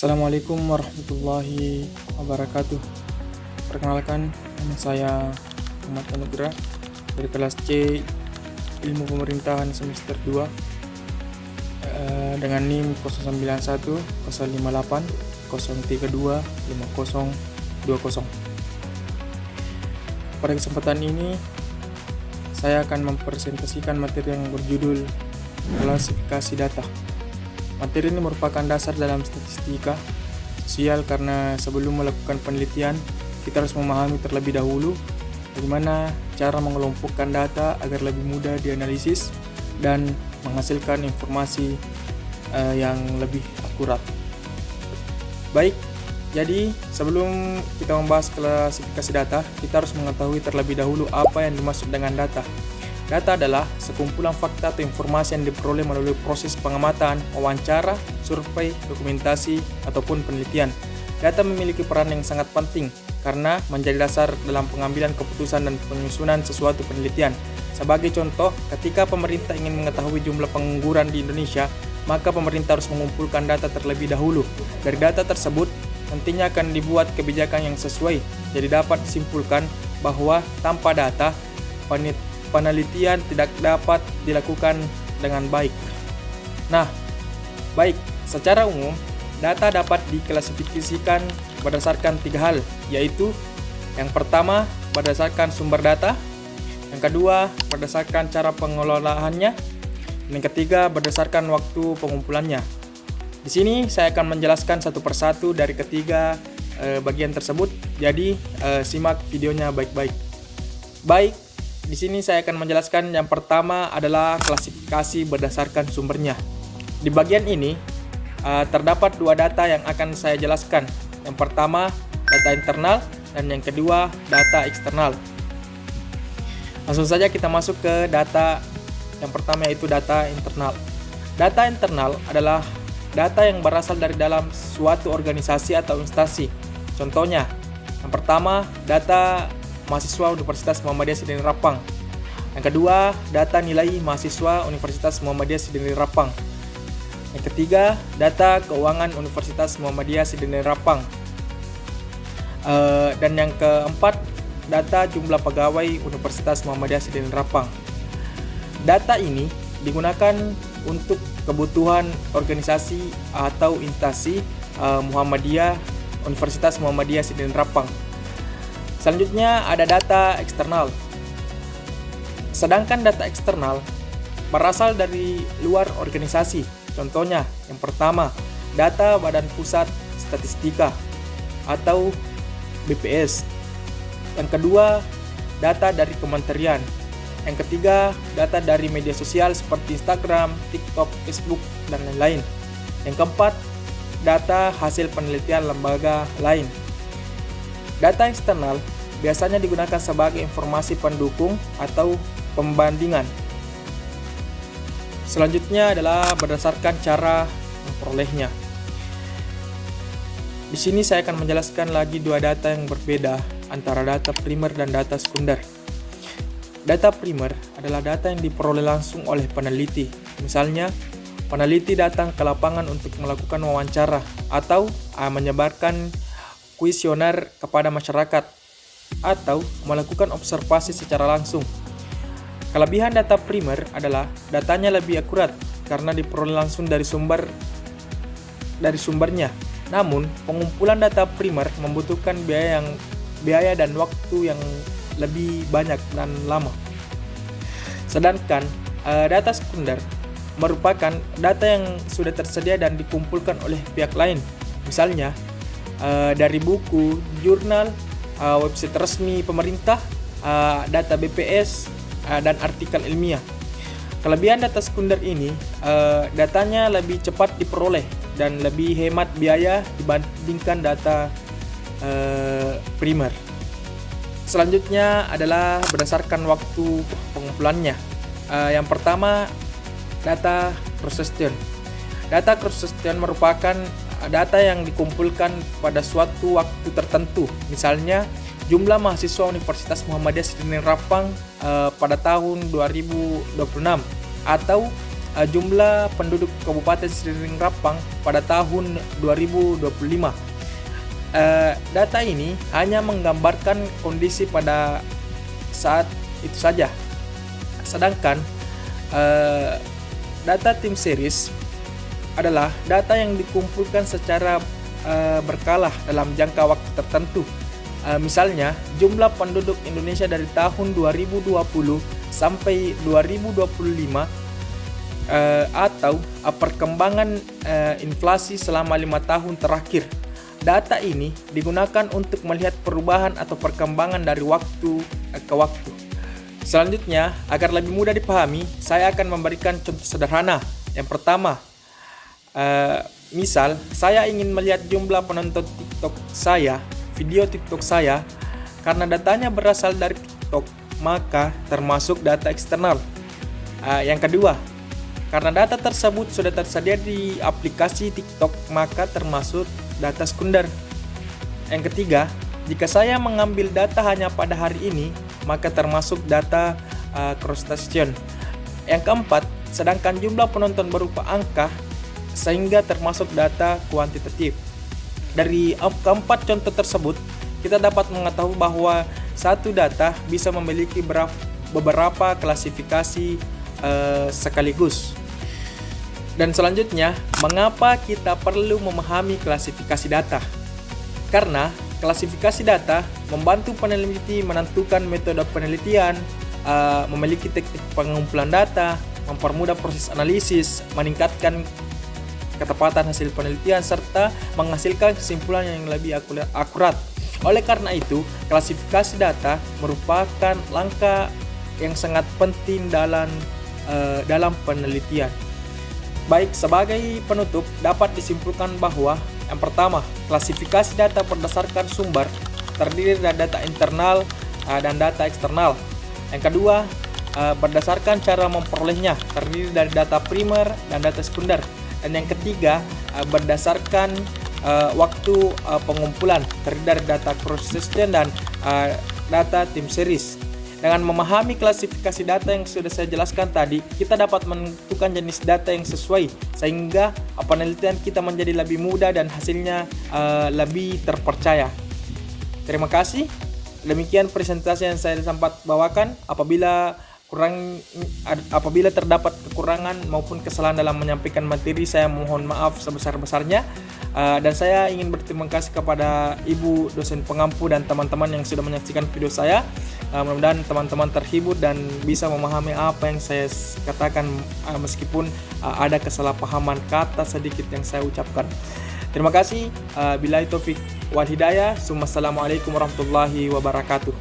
Assalamualaikum warahmatullahi wabarakatuh. Perkenalkan, nama saya Muhammad Anugrah dari kelas C Ilmu Pemerintahan semester 2 dengan NIM 091 058 032 5020. Pada kesempatan ini saya akan mempresentasikan materi yang berjudul klasifikasi data. Materi ini merupakan dasar dalam statistika sosial karena sebelum melakukan penelitian, kita harus memahami terlebih dahulu bagaimana cara mengelompokkan data agar lebih mudah dianalisis dan menghasilkan informasi yang lebih akurat. Baik, jadi sebelum kita membahas klasifikasi data, kita harus mengetahui terlebih dahulu apa yang dimaksud dengan data. Data adalah sekumpulan fakta atau informasi yang diperoleh melalui proses pengamatan, wawancara, survei, dokumentasi, ataupun penelitian. Data memiliki peran yang sangat penting karena menjadi dasar dalam pengambilan keputusan dan penyusunan sesuatu penelitian. Sebagai contoh, ketika pemerintah ingin mengetahui jumlah pengangguran di Indonesia, maka pemerintah harus mengumpulkan data terlebih dahulu. Dari data tersebut, nantinya akan dibuat kebijakan yang sesuai. Jadi dapat disimpulkan bahwa tanpa data, penelitian tidak dapat dilakukan dengan baik. Nah, baik, secara umum, data dapat diklasifikasikan berdasarkan 3 hal, yaitu yang pertama, berdasarkan sumber data, yang kedua, berdasarkan cara pengelolaannya, dan yang ketiga, berdasarkan waktu pengumpulannya. Di sini saya akan menjelaskan satu persatu dari ketiga bagian tersebut, jadi simak videonya baik-baik. Baik, di sini saya akan menjelaskan yang pertama adalah klasifikasi berdasarkan sumbernya. Di bagian ini terdapat 2 data yang akan saya jelaskan. Yang pertama data internal dan yang kedua data eksternal. Langsung saja kita masuk ke data yang pertama, yaitu data internal. Data internal adalah data yang berasal dari dalam suatu organisasi atau instansi. Contohnya, yang pertama data mahasiswa Universitas Muhammadiyah Sidrani Rapang. Yang kedua, data nilai mahasiswa Universitas Muhammadiyah Sidrani Rapang. Yang ketiga, data keuangan Universitas Muhammadiyah Sidrani Rapang. Dan yang keempat, data jumlah pegawai Universitas Muhammadiyah Sidrani Rapang. Data ini digunakan untuk kebutuhan organisasi atau instansi Muhammadiyah Universitas Muhammadiyah Sidrani Rapang. Selanjutnya ada data eksternal. Sedangkan data eksternal berasal dari luar organisasi. Contohnya, yang pertama, data Badan Pusat Statistika atau BPS. Yang kedua, data dari kementerian. Yang ketiga, data dari media sosial seperti Instagram, TikTok, Facebook, dan lain-lain. Yang keempat, data hasil penelitian lembaga lain. Data eksternal biasanya digunakan sebagai informasi pendukung atau pembandingan. Selanjutnya adalah berdasarkan cara memperolehnya. Di sini saya akan menjelaskan lagi 2 data yang berbeda antara data primer dan data sekunder. Data primer adalah data yang diperoleh langsung oleh peneliti. Misalnya, peneliti datang ke lapangan untuk melakukan wawancara atau menyebarkan kuesioner kepada masyarakat atau melakukan observasi secara langsung. Kelebihan data primer adalah datanya lebih akurat karena diperoleh langsung dari sumbernya. Namun, pengumpulan data primer membutuhkan biaya dan waktu yang lebih banyak dan lama. Sedangkan data sekunder merupakan data yang sudah tersedia dan dikumpulkan oleh pihak lain. Misalnya, dari buku, jurnal, website resmi pemerintah, data BPS, dan artikel ilmiah. Kelebihan data sekunder ini, datanya lebih cepat diperoleh dan lebih hemat biaya dibandingkan data primer. Selanjutnya adalah berdasarkan waktu pengumpulannya. Yang pertama, data cross-section. Data cross-section merupakan data yang dikumpulkan pada suatu waktu tertentu. Misalnya, jumlah mahasiswa Universitas Muhammadiyah Sidrani Rapang pada tahun 2026 atau jumlah penduduk Kabupaten Seriring Rapang pada tahun 2025. Data ini hanya menggambarkan kondisi pada saat itu saja. Sedangkan data tim series adalah data yang dikumpulkan secara berkala dalam jangka waktu tertentu. Misalnya, jumlah penduduk Indonesia dari tahun 2020 sampai 2025 atau perkembangan inflasi selama 5 tahun terakhir. Data ini digunakan untuk melihat perubahan atau perkembangan dari waktu ke waktu. Selanjutnya, agar lebih mudah dipahami, saya akan memberikan contoh sederhana. Yang pertama, misal saya ingin melihat jumlah penonton TikTok saya, video TikTok saya, karena datanya berasal dari TikTok, maka termasuk data eksternal. Yang kedua, karena data tersebut sudah tersedia di aplikasi TikTok, maka termasuk data sekunder. Yang ketiga, jika saya mengambil data hanya pada hari ini, maka termasuk data cross-station. Yang keempat, sedangkan jumlah penonton berupa angka, sehingga termasuk data kuantitatif. Dari keempat contoh tersebut, kita dapat mengetahui bahwa satu data bisa memiliki beberapa klasifikasi sekaligus. Dan selanjutnya, mengapa kita perlu memahami klasifikasi data? Karena klasifikasi data membantu peneliti menentukan metode penelitian, memiliki teknik pengumpulan data, mempermudah proses analisis, meningkatkan ketepatan hasil penelitian, serta menghasilkan kesimpulan yang lebih akurat. Oleh karena itu, klasifikasi data merupakan langkah yang sangat penting dalam penelitian. Baik, sebagai penutup dapat disimpulkan bahwa yang pertama, klasifikasi data berdasarkan sumber terdiri dari data internal dan data eksternal. Yang kedua, berdasarkan cara memperolehnya terdiri dari data primer dan data sekunder. Dan yang ketiga, berdasarkan waktu pengumpulan terdiri dari data cross-section dan data tim series. Dengan memahami klasifikasi data yang sudah saya jelaskan tadi, kita dapat menentukan jenis data yang sesuai sehingga penelitian kita menjadi lebih mudah dan hasilnya lebih terpercaya. Terima kasih. Demikian presentasi yang saya sempat bawakan. Apabila terdapat kekurangan maupun kesalahan dalam menyampaikan materi, saya mohon maaf sebesar-besarnya. Dan saya ingin berterima kasih kepada Ibu dosen pengampu dan teman-teman yang sudah menyaksikan video saya. Mudah-mudahan teman-teman terhibur dan bisa memahami apa yang saya katakan, meskipun ada kesalahpahaman kata sedikit yang saya ucapkan. Terima kasih. Billahi taufik wal hidayah. Assalamualaikum warahmatullahi wabarakatuh.